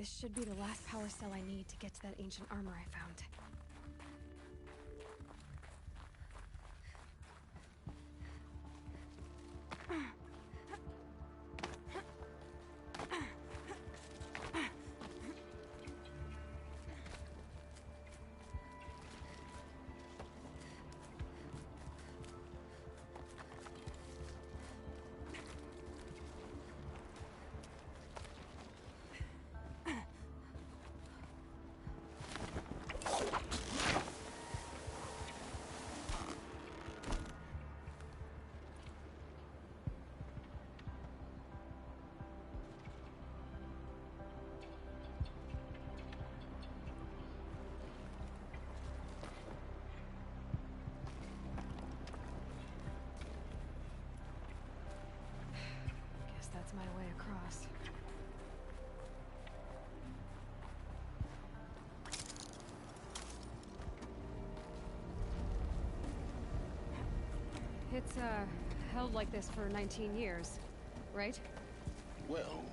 This should be the last power cell I need to get to that ancient armor I found. That's my way across. It's, held like this for 19 years, right? Well...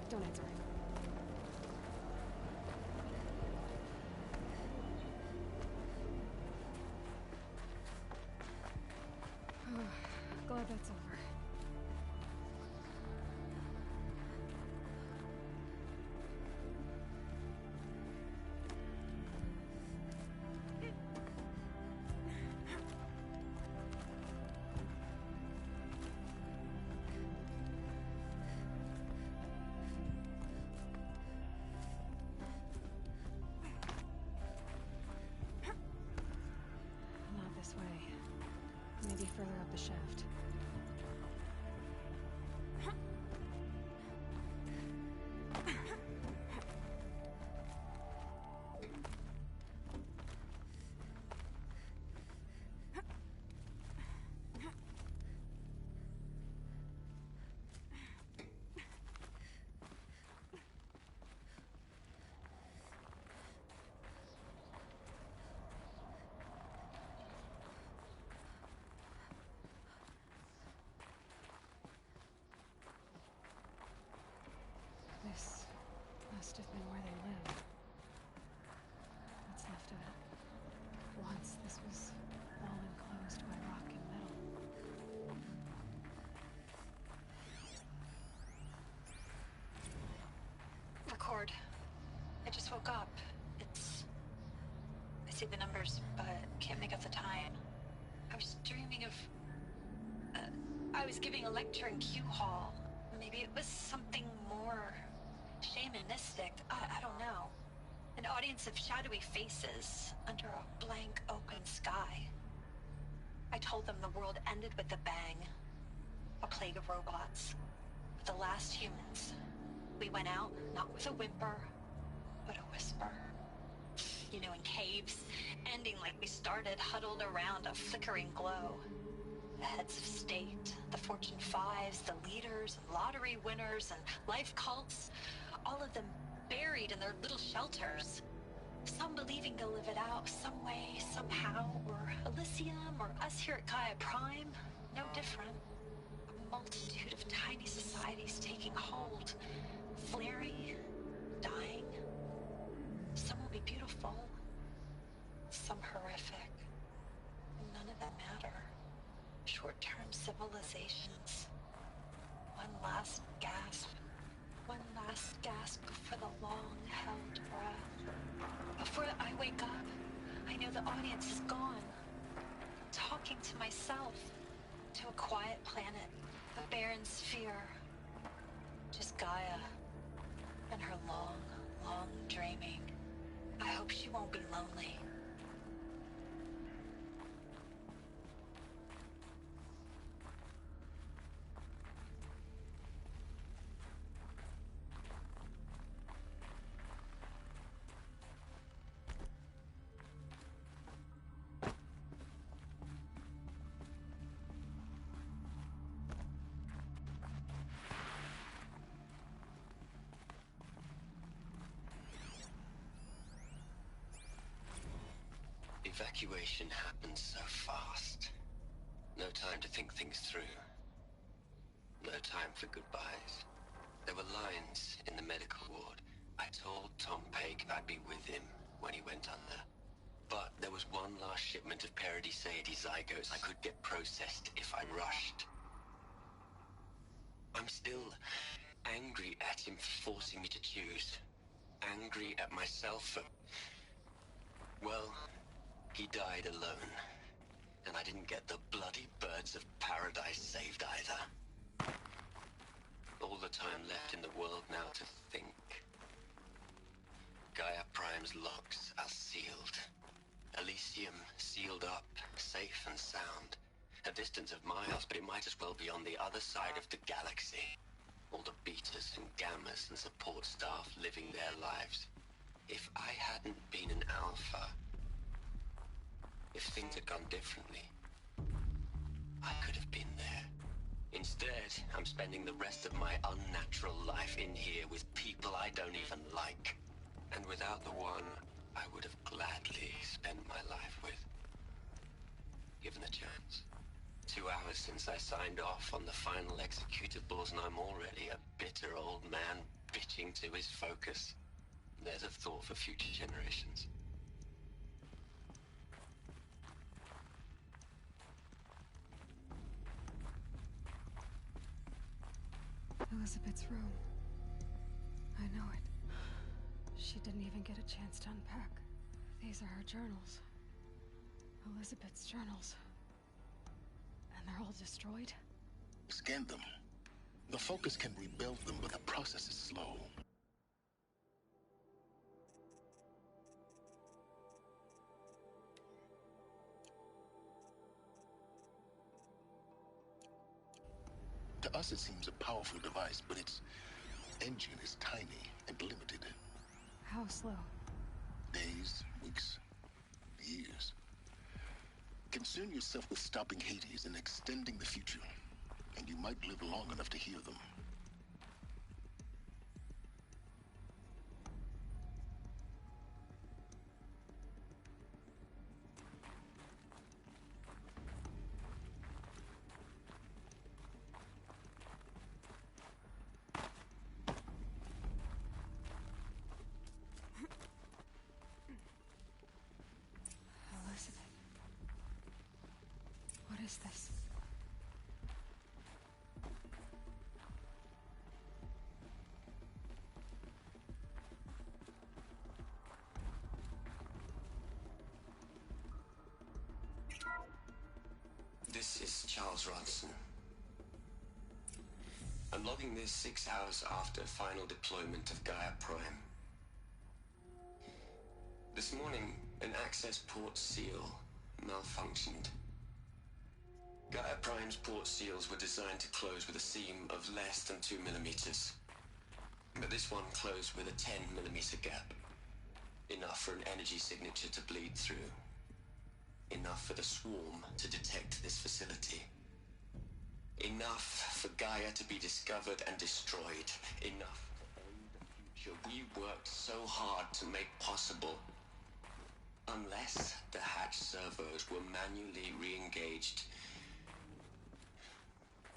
Don't answer. Glad that's over. Maybe further up the shaft. This must have been where they lived. What's left of it. Once this was all enclosed by rock and metal. Record. I just woke up. I see the numbers, but can't make out the time. I was dreaming of... I was giving a lecture in Q Hall. Maybe it was something more shamanistic. I don't know. An audience of shadowy faces under a blank open sky. I told them the world ended with a bang. A plague of robots. The last humans. We went out, not with a whimper, but a whisper. You know, in caves, ending like we started, huddled around a flickering glow. The heads of state, the Fortune 5s, the leaders, and lottery winners, and life cults, all of them buried in their little shelters. Some believing they'll live it out some way, somehow, or Elysium, or us here at Gaia Prime, no different. A multitude of tiny societies taking hold, flaring, dying. Some will be beautiful, some horrific. None of them matter. Short-term civilizations. One last gasp. One last gasp before the long-held breath. Before I wake up, I know the audience is gone. Talking to myself. To a quiet planet. A barren sphere. Just Gaia. And her long, long dreaming. I hope she won't be lonely. Evacuation happens so fast. No time to think things through. No time for goodbyes. There were lines in the medical ward. I told Tom Pake I'd be with him when he went under. But there was one last shipment of Paradiseidae zygotes I could get processed if I rushed. I'm still angry at him for forcing me to choose. Angry at myself for... Well, he died alone. And I didn't get the bloody birds of paradise saved either. All the time left in the world now to think. Gaia Prime's locks are sealed. Elysium sealed up, safe and sound. A distance of miles, but it might as well be on the other side of the galaxy. All the betas and gammas and support staff living their lives. If I hadn't been an alpha, if things had gone differently, I could have been there. Instead, I'm spending the rest of my unnatural life in here with people I don't even like. And without the one I would have gladly spent my life with. Given a chance. 2 hours since I signed off on the final executables, and I'm already a bitter old man bitching to his focus. There's a thought for future generations. Elizabeth's room. I know it. She didn't even get a chance to unpack. These are her journals. Elizabeth's journals. And they're all destroyed? Scan them. The Focus can rebuild them, but the process is slow. To us, it seems a powerful device, but its engine is tiny and limited. How slow? Days, weeks, years. Concern yourself with stopping Hades and extending the future, and you might live long enough to hear them. Elizabeth. What is this? This is Charles Ronson. I'm logging this 6 hours after final deployment of Gaia Prime. This morning, an access port seal malfunctioned. Gaia Prime's port seals were designed to close with a seam of less than 2 millimeters. But this one closed with a 10 millimeter gap. Enough for an energy signature to bleed through. Enough for the swarm to detect this facility. Enough for Gaia to be discovered and destroyed. Enough to end the future we worked so hard to make possible. Unless the hatch servos were manually re-engaged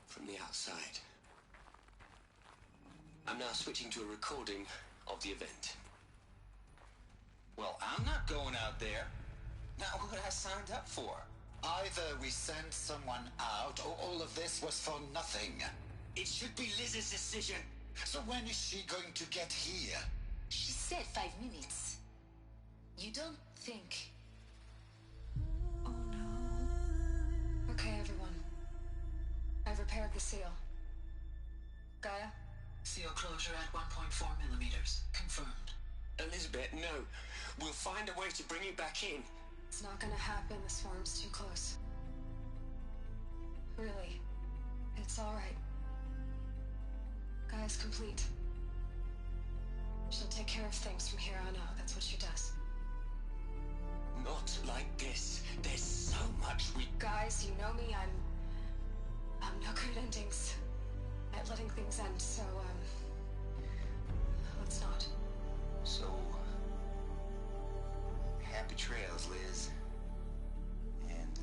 from the outside. I'm now switching to a recording of the event. Well, I'm not going out there. Not what I signed up for. Either we send someone out, or all of this was for nothing. It should be Liz's decision. So when is she going to get here? She said 5 minutes. You don't think... Oh no. Okay, everyone. I've repaired the seal. Gaia? Seal closure at 1.4 millimeters. Confirmed. Elizabeth, no. We'll find a way to bring you back in. It's not gonna happen. The swarm's too close. Really. It's alright. Gaia's complete. She'll take care of things from here on out. That's what she does. Not like this. There's so much we... Guys, you know me. I'm no good at endings. At letting things end, so, let's not. So... happy trails, Liz. And,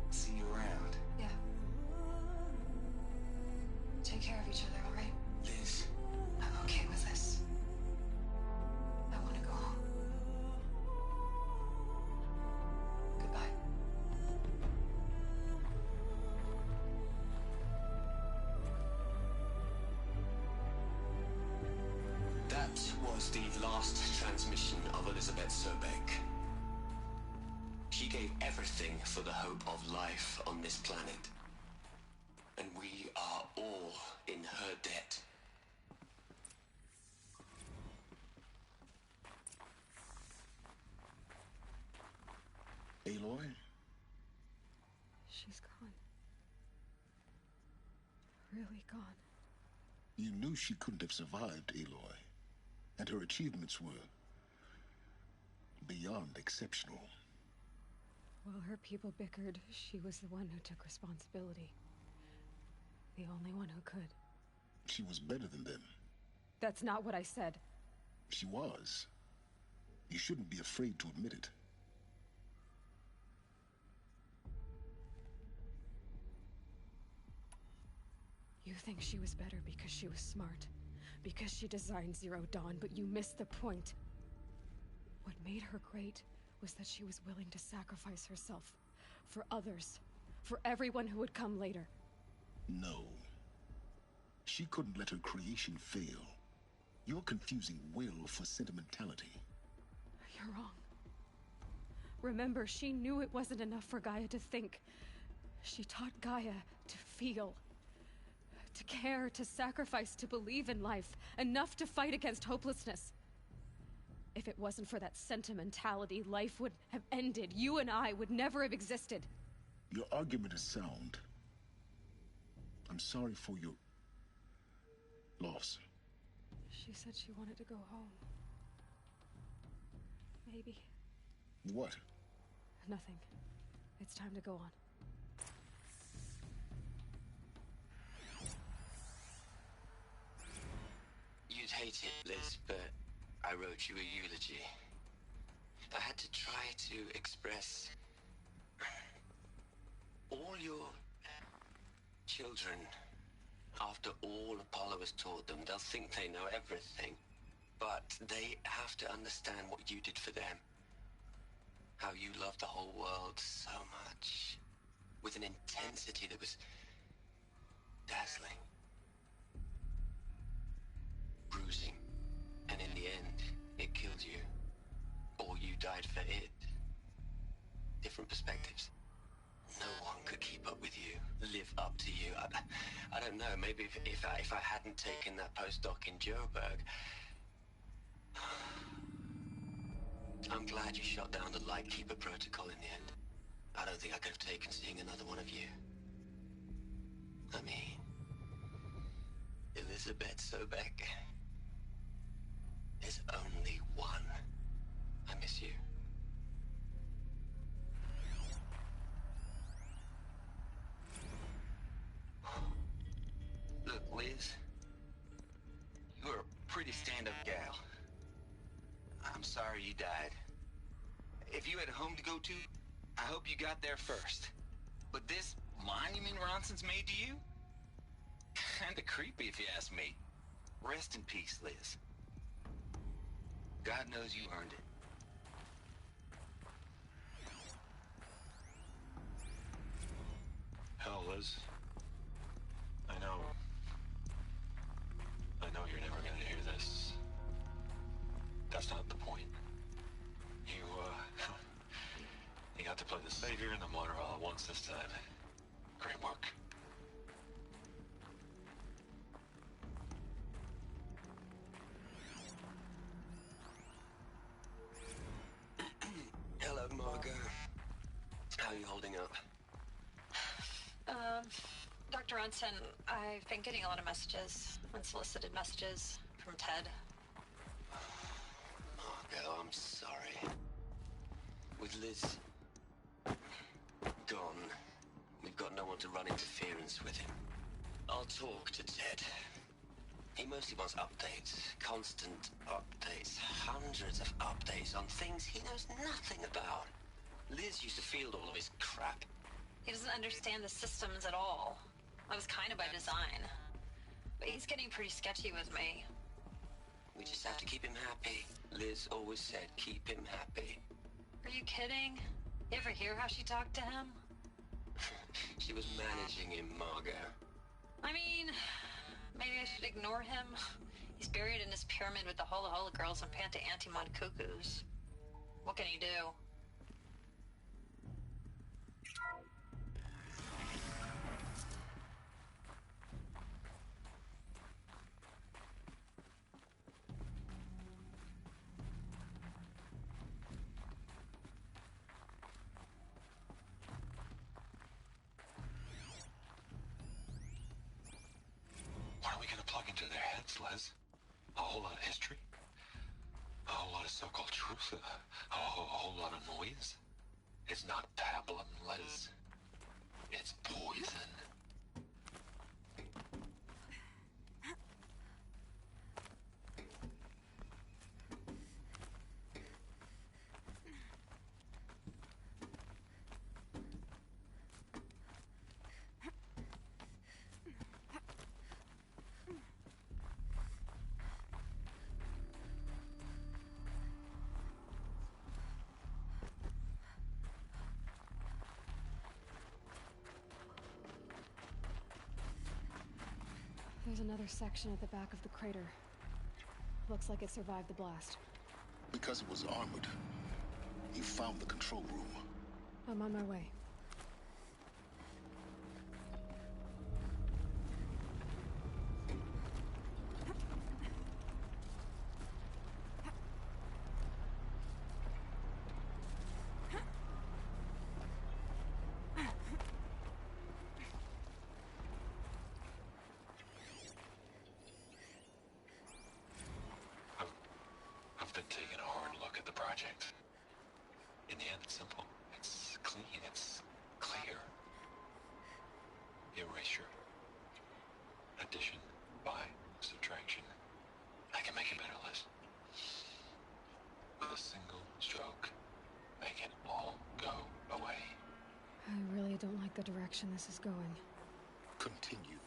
see you around. Yeah. Take care of each other, alright? Liz. I'm okay with it. the last transmission of Elizabeth Sobek. She gave everything for the hope of life on this planet. And we are all in her debt. Aloy? She's gone. Really gone. You knew she couldn't have survived, Aloy. And her achievements were beyond exceptional. While her people bickered, she was the one who took responsibility. The only one who could. She was better than them. That's not what I said. She was. You shouldn't be afraid to admit it. You think she was better because she was smart, because she designed Zero Dawn, but you missed the point. What made her great was that she was willing to sacrifice herself for others, for everyone who would come later. No. She couldn't let her creation fail. You're confusing will for sentimentality. You're wrong. Remember, she knew it wasn't enough for Gaia to think. She taught Gaia to feel. To care, to sacrifice, to believe in life. Enough to fight against hopelessness. If it wasn't for that sentimentality, life would have ended. You and I would never have existed. Your argument is sound. I'm sorry for your loss. She said she wanted to go home. Maybe. What? Nothing. It's time to go on. You'd hate it, Liz, but I wrote you a eulogy. I had to try to express all your children. After all Apollo has taught them, they'll think they know everything. But they have to understand what you did for them. How you loved the whole world so much. With an intensity that was dazzling. Bruising. And in the end, it killed you. Or you died for it. Different perspectives. No one could keep up with you, live up to you. I don't know, maybe if I hadn't taken that postdoc in Joburg. I'm glad you shot down the Lightkeeper protocol in the end. I don't think I could have taken seeing another one of you. I mean, Elizabeth Sobek. There's only one. I miss you. Look, Liz. You're a pretty stand-up gal. I'm sorry you died. If you had a home to go to, I hope you got there first. But this monument Ronson's made to you? Kinda creepy if you ask me. Rest in peace, Liz. God knows you earned it. Hell, Liz. I know you're never gonna hear this. That's not the point. You got to play the savior and the martyr all at once this time. Great work. Hello, Margot. How are you holding up? Dr. Ronson, I've been getting a lot of messages, unsolicited messages from Ted. Margot, I'm sorry. With Liz gone, we've got no one to run interference with him. I'll talk to Ted. He mostly wants updates, constant updates, hundreds of updates on things he knows nothing about. Liz used to field all of his crap. He doesn't understand the systems at all. That was kind of by design. But he's getting pretty sketchy with me. We just have to keep him happy. Liz always said, keep him happy. Are you kidding? You ever hear how she talked to him? She was managing him, Margot. I mean, maybe I should ignore him. He's buried in his pyramid with the Hola Hola girls and Panta Antimon cuckoos. What can he do? What are we gonna plug into their heads, Les? A whole lot of history? A whole lot of so-called truth? A whole lot of noise? It's not pablum, Les. It's poison. There's another section at the back of the crater. Looks like it survived the blast. Because it was armored, you found the control room. I'm on my way. I've been taking a hard look at the project. In the end, it's simple. It's clean. It's clear. Erasure. Addition. By. Subtraction. I can make a better list. With a single stroke, make it all go away. I really don't like the direction this is going. Continue.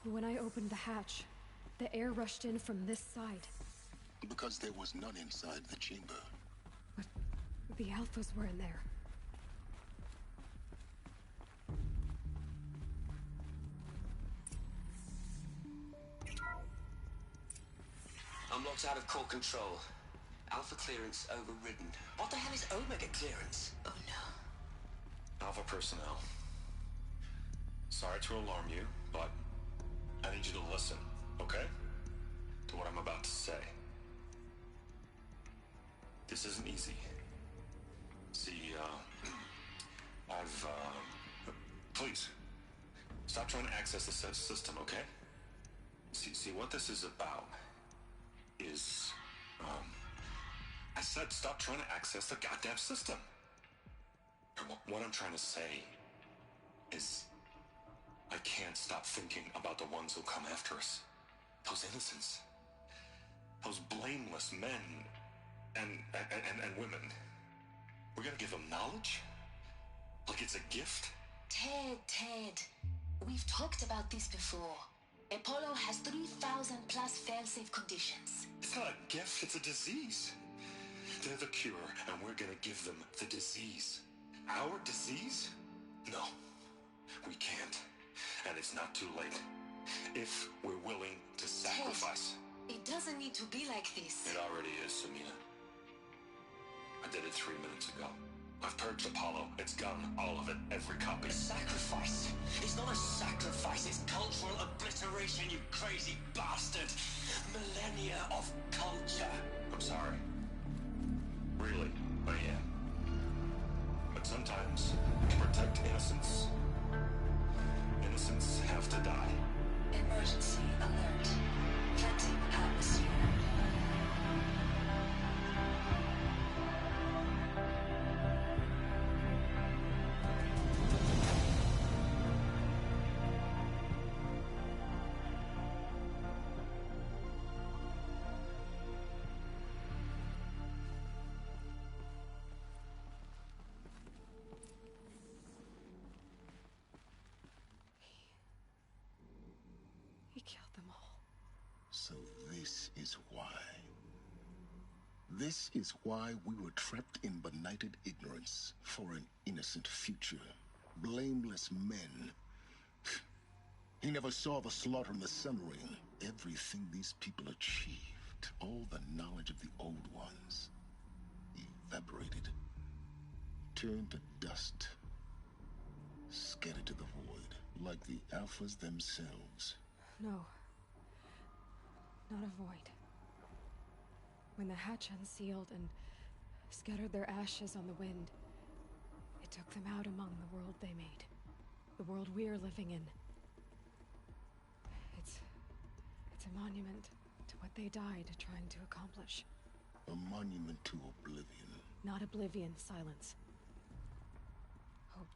When I opened the hatch, the air rushed in from this side. Because there was none inside the chamber. But the Alphas were in there. I'm locked out of core control. Alpha clearance overridden. What the hell is Omega clearance? Oh no. Alpha personnel. Sorry to alarm you, but I need you to listen, okay? To what I'm about to say. This isn't easy. See, please, stop trying to access the system, okay? See, what this is about is, I said stop trying to access the goddamn system. And what I'm trying to say is, I can't stop thinking about the ones who'll come after us. Those innocents. Those blameless men and women. We're gonna give them knowledge? Like it's a gift? Ted. We've talked about this before. Apollo has 3,000 plus fail-safe conditions. It's not a gift, it's a disease. They're the cure, and we're gonna give them the disease. Our disease? No, we can't. And it's not too late. If we're willing to sacrifice. Ted, it doesn't need to be like this. It already is, Samina. I did it 3 minutes ago. I've purged Apollo. It's gone. All of it. Every copy. A sacrifice? It's not a sacrifice. It's cultural obliteration, you crazy bastard. Millennia of culture. I'm sorry. Really, I am. But sometimes, to protect innocence, innocents have to die. Emergency alert. Planting atmosphere. He killed them all. So this is why. This is why we were trapped in benighted ignorance for an innocent future. Blameless men. He never saw the slaughter in the Sun Ring. Everything these people achieved, all the knowledge of the old ones, evaporated, turned to dust, scattered to the void, like the Alphas themselves. No. Not a void. When the hatch unsealed and scattered their ashes on the wind, it took them out among the world they made. The world we're living in. It's a monument to what they died trying to accomplish. A monument to oblivion. Not oblivion, silence. Hope.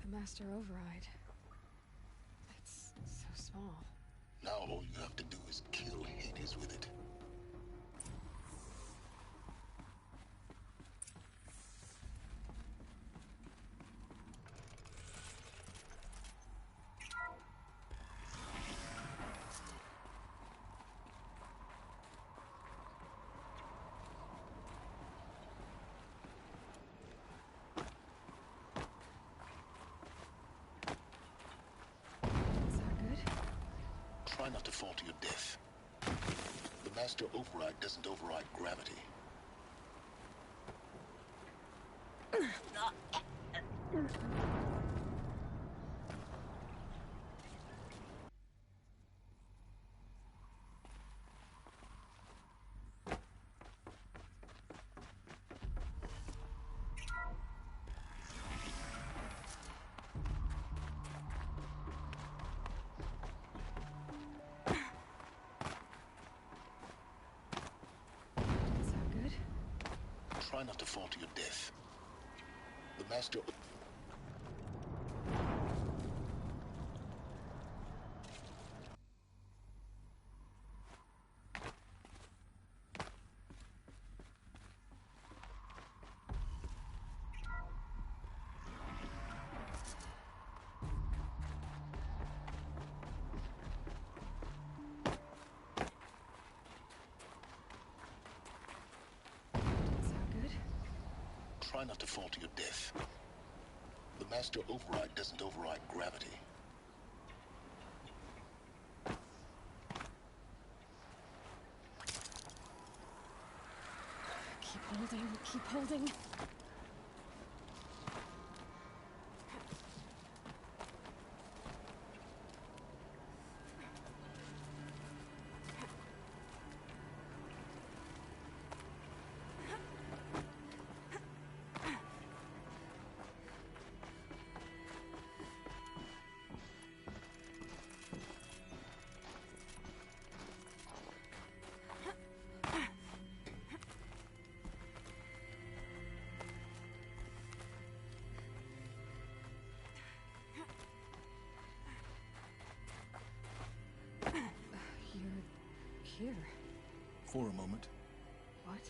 The Master Override. It's so small. Now all you have to do is kill Hades with it. Try not to fall to your death. The Master Override doesn't override gravity. Try not to fall to your death. The Master... Try not to fall to your death. The Master Override doesn't override gravity. Keep holding, keep holding. here? For a moment. What?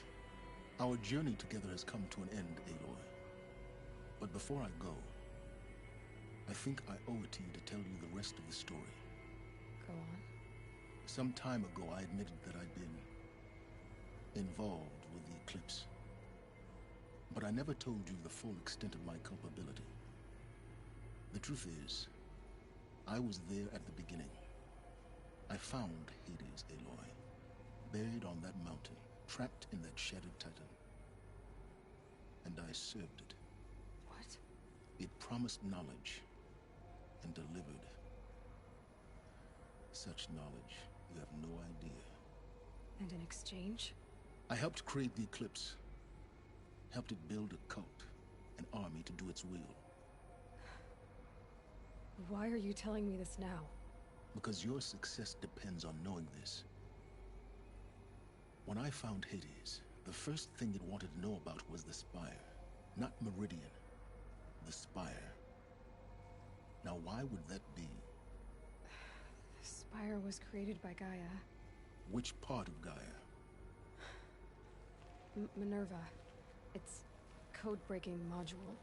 Our journey together has come to an end, Aloy. But before I go, I think I owe it to you to tell you the rest of the story. Go on. Some time ago, I admitted that I'd been involved with the Eclipse. But I never told you the full extent of my culpability. The truth is, I was there at the beginning. I found Hades, Aloy, buried on that mountain, trapped in that shattered titan. And I served it. What? It promised knowledge and delivered. Such knowledge, you have no idea. And in exchange? I helped create the Eclipse. Helped it build a cult, an army to do its will. Why are you telling me this now? Because your success depends on knowing this. When I found Hades, the first thing it wanted to know about was the Spire. Not Meridian. The Spire. Now why would that be? The Spire was created by Gaia. Which part of Gaia? Minerva. Its code-breaking module.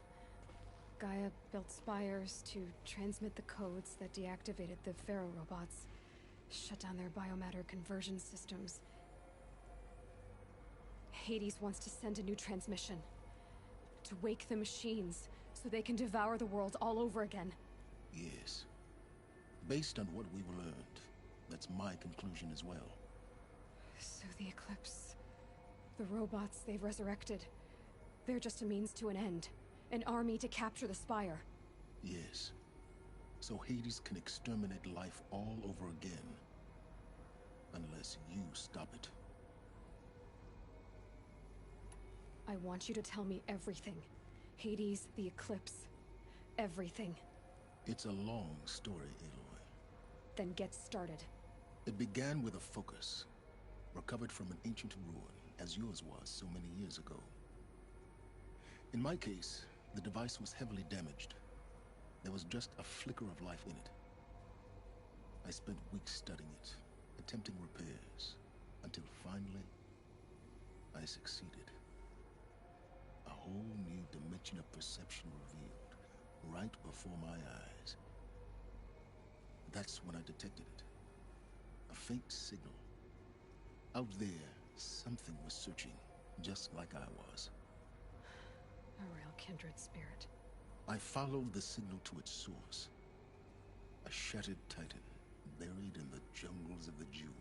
Gaia built spires to transmit the codes that deactivated the Pharaoh robots, shut down their biomatter conversion systems. Hades wants to send a new transmission. To wake the machines, so they can devour the world all over again. Yes. Based on what we've learned, that's my conclusion as well. So the Eclipse... the robots they've resurrected... they're just a means to an end. An army to capture the Spire. Yes. So Hades can exterminate life all over again. Unless you stop it. I want you to tell me everything. Hades, the Eclipse. Everything. It's a long story, Aloy. Then get started. It began with a focus. Recovered from an ancient ruin, as yours was so many years ago. In my case, the device was heavily damaged. There was just a flicker of life in it. I spent weeks studying it, attempting repairs, until finally, I succeeded. A whole new dimension of perception revealed, right before my eyes. That's when I detected it. A faint signal. Out there, something was searching, just like I was. A real kindred spirit. I followed the signal to its source. A shattered titan, buried in the jungles of the Jew.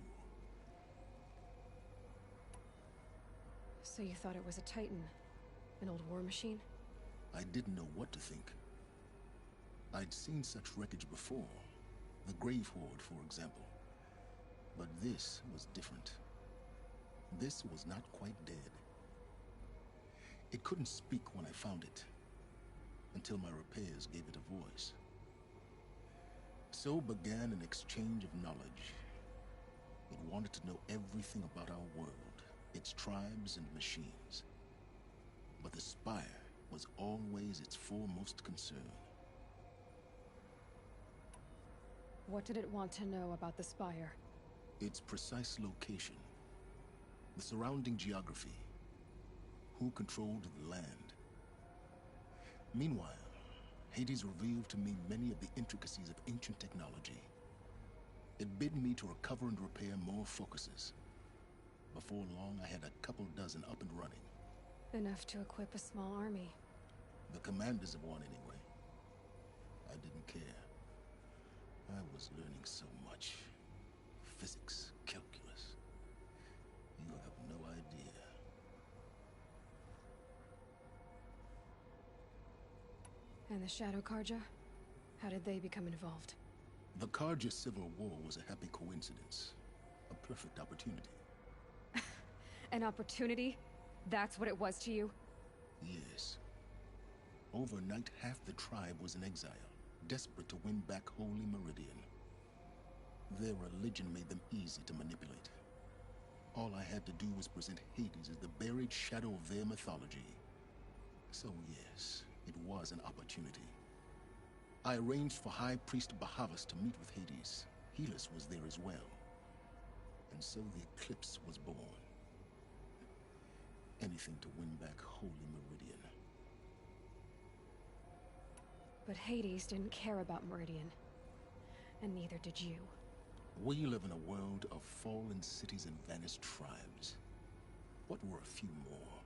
So you thought it was a titan? An old war machine? I didn't know what to think. I'd seen such wreckage before. The Grave Horde, for example. But this was different. This was not quite dead. It couldn't speak when I found it, until my repairs gave it a voice. So began an exchange of knowledge. It wanted to know everything about our world, its tribes and machines. But the Spire was always its foremost concern. What did it want to know about the Spire? Its precise location, the surrounding geography, who controlled the land. Meanwhile, Hades revealed to me many of the intricacies of ancient technology. It bid me to recover and repair more focuses. Before long, I had a couple dozen up and running. Enough to equip a small army. The commanders of one, anyway. I didn't care. I was learning so much. Physics, calculus. You have no idea. And the Shadow Carja? How did they become involved? The Carja Civil War was a happy coincidence. A perfect opportunity. An opportunity? That's what it was to you? Yes. Overnight, half the tribe was in exile, desperate to win back Holy Meridian. Their religion made them easy to manipulate. All I had to do was present Hades as the buried shadow of their mythology. So yes, it was an opportunity. I arranged for High Priest Bahavas to meet with Hades. Helis was there as well. And so the Eclipse was born. Anything to win back Holy Meridian. But Hades didn't care about Meridian. And neither did you. We live in a world of fallen cities and vanished tribes. What were a few more?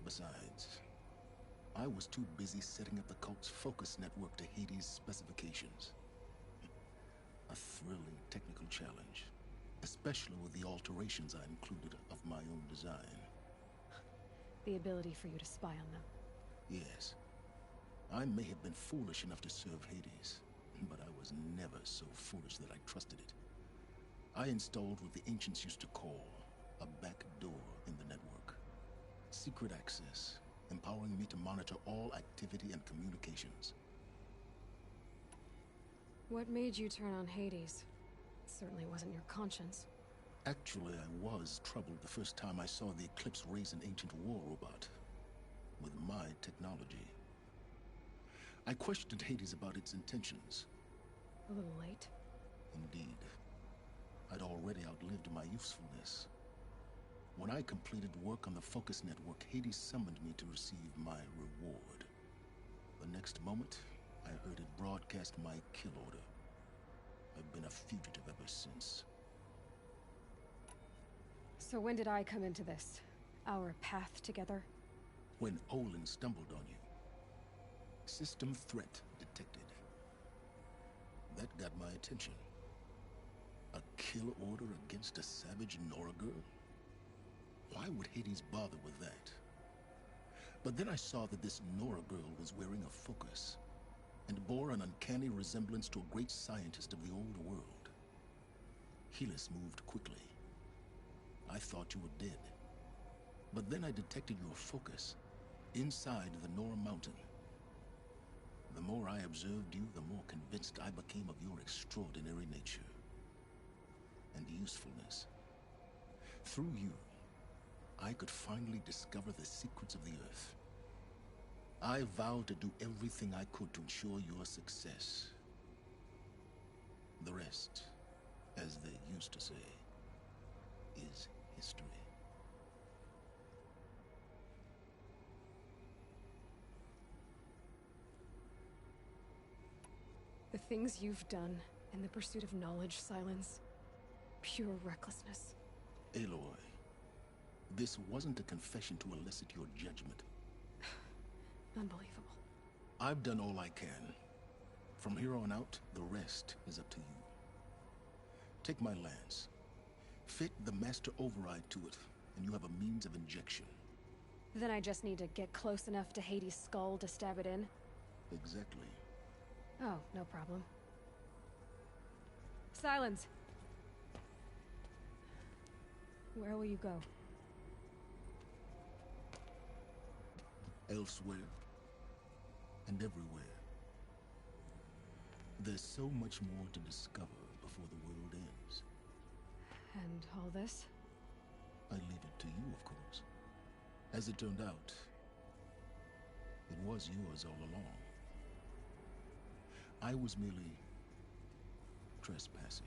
Besides, I was too busy setting up the cult's focus network to Hades' specifications. A thrilling technical challenge, especially with the alterations I included of my own design. The ability for you to spy on them. Yes. I may have been foolish enough to serve Hades, but I was never so foolish that I trusted it. I installed what the ancients used to call a back door in the network. Secret access, empowering me to monitor all activity and communications. What made you turn on Hades? It certainly wasn't your conscience. Actually, I was troubled the first time I saw the Eclipse raise an ancient war robot. With my technology. I questioned Hades about its intentions. A little late. Indeed. I'd already outlived my usefulness. When I completed work on the Focus Network, Hades summoned me to receive my reward. The next moment, I heard it broadcast my kill order. I've been a fugitive ever since. So when did I come into this? Our path together? When Olin stumbled on you. System threat detected. That got my attention. A kill order against a savage Nora girl? Why would Hades bother with that? But then I saw that this Nora girl was wearing a focus, and bore an uncanny resemblance to a great scientist of the old world. Helis moved quickly. I thought you were dead. But then I detected your focus inside the Nora mountain. The more I observed you, the more convinced I became of your extraordinary nature and usefulness. Through you, I could finally discover the secrets of the Earth. I vowed to do everything I could to ensure your success. The rest, as they used to say, is history. The things you've done in the pursuit of knowledge, Silence. Pure recklessness. Aloy, this wasn't a confession to elicit your judgment. Unbelievable. I've done all I can. From here on out, the rest is up to you. Take my lance. Fit the Master Override to it, and you have a means of injection. Then I just need to get close enough to Hades' skull to stab it in? Exactly. Oh, no problem. Silence! Where will you go? Elsewhere. And everywhere. There's so much more to discover before the world ends. And all this? I leave it to you, of course. As it turned out, it was yours all along. I was merely trespassing.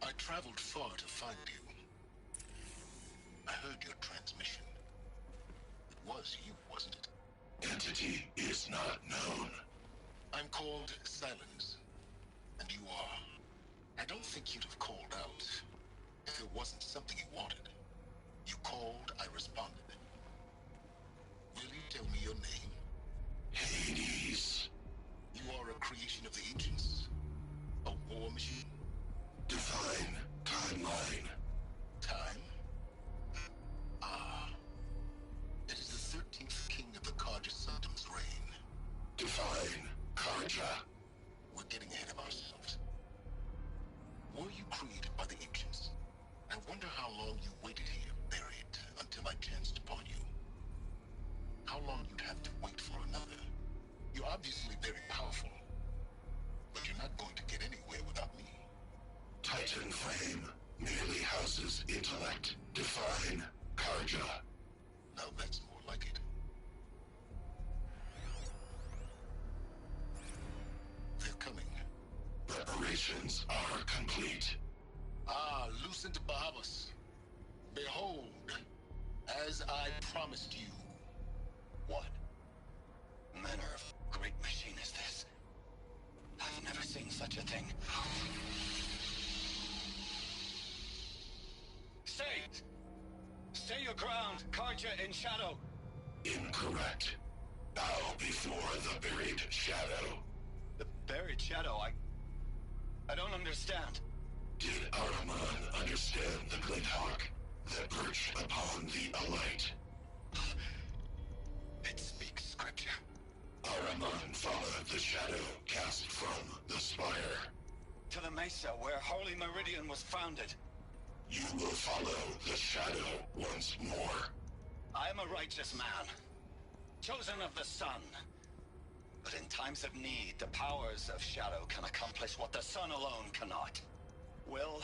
I traveled far to find you. I heard your transmission. It was you, wasn't it? Entity is not known. I'm called Silence, and you are. I don't think you'd have called out if it wasn't something you wanted. You called, I responded. Will you tell me your name? Hades. You are a creation of the ancients? A war machine? Preparations are complete. Ah, Lucent Bahavas. Behold, as I promised you. What manner of great machine is this? I've never seen such a thing. Stay! Stay your ground, Karja in shadow! Incorrect. Bow before the buried shadow. The buried shadow, I don't understand. Did Araman understand the Glinthawk that perched upon the Alight? It speaks scripture. Araman followed the shadow cast from the spire. To the mesa where Holy Meridian was founded. You will follow the shadow once more. I am a righteous man, chosen of the sun. But in times of need, the powers of shadow can accomplish what the sun alone cannot. Will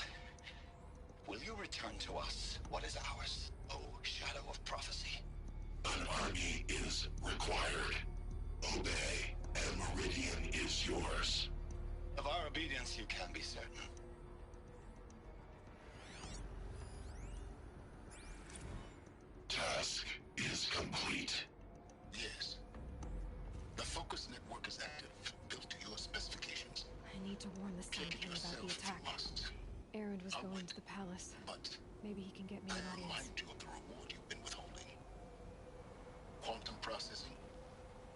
you return to us what is ours, O Shadow of Prophecy? An army is required. Obey, and Meridian is yours. Of our obedience you can be certain. Task is complete. Yes. The focus network is active, built to your specifications. I need to warn the Sun Take it King about yourself the if you attack. must. Erend was I'll going wait. to the palace. But Maybe he can get me I an audience. remind you of the reward you've been withholding. Quantum processing.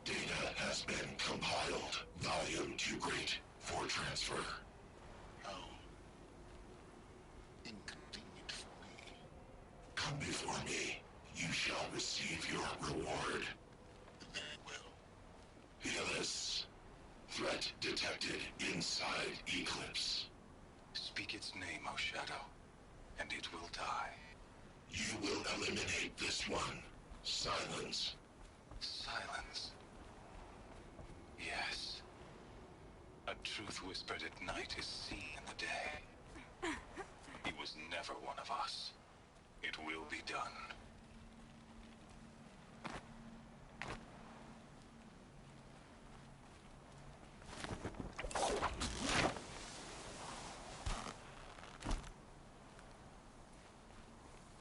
Data has been compiled. Volume too great for transfer. How inconvenient for me. Come before me. You shall receive your reward. Very well. Fearless. Threat detected inside Eclipse. Speak its name, O Shadow, and it will die. You will eliminate this one. Silence. Silence. Yes. A truth whispered at night is seen in the day. He was never one of us. It will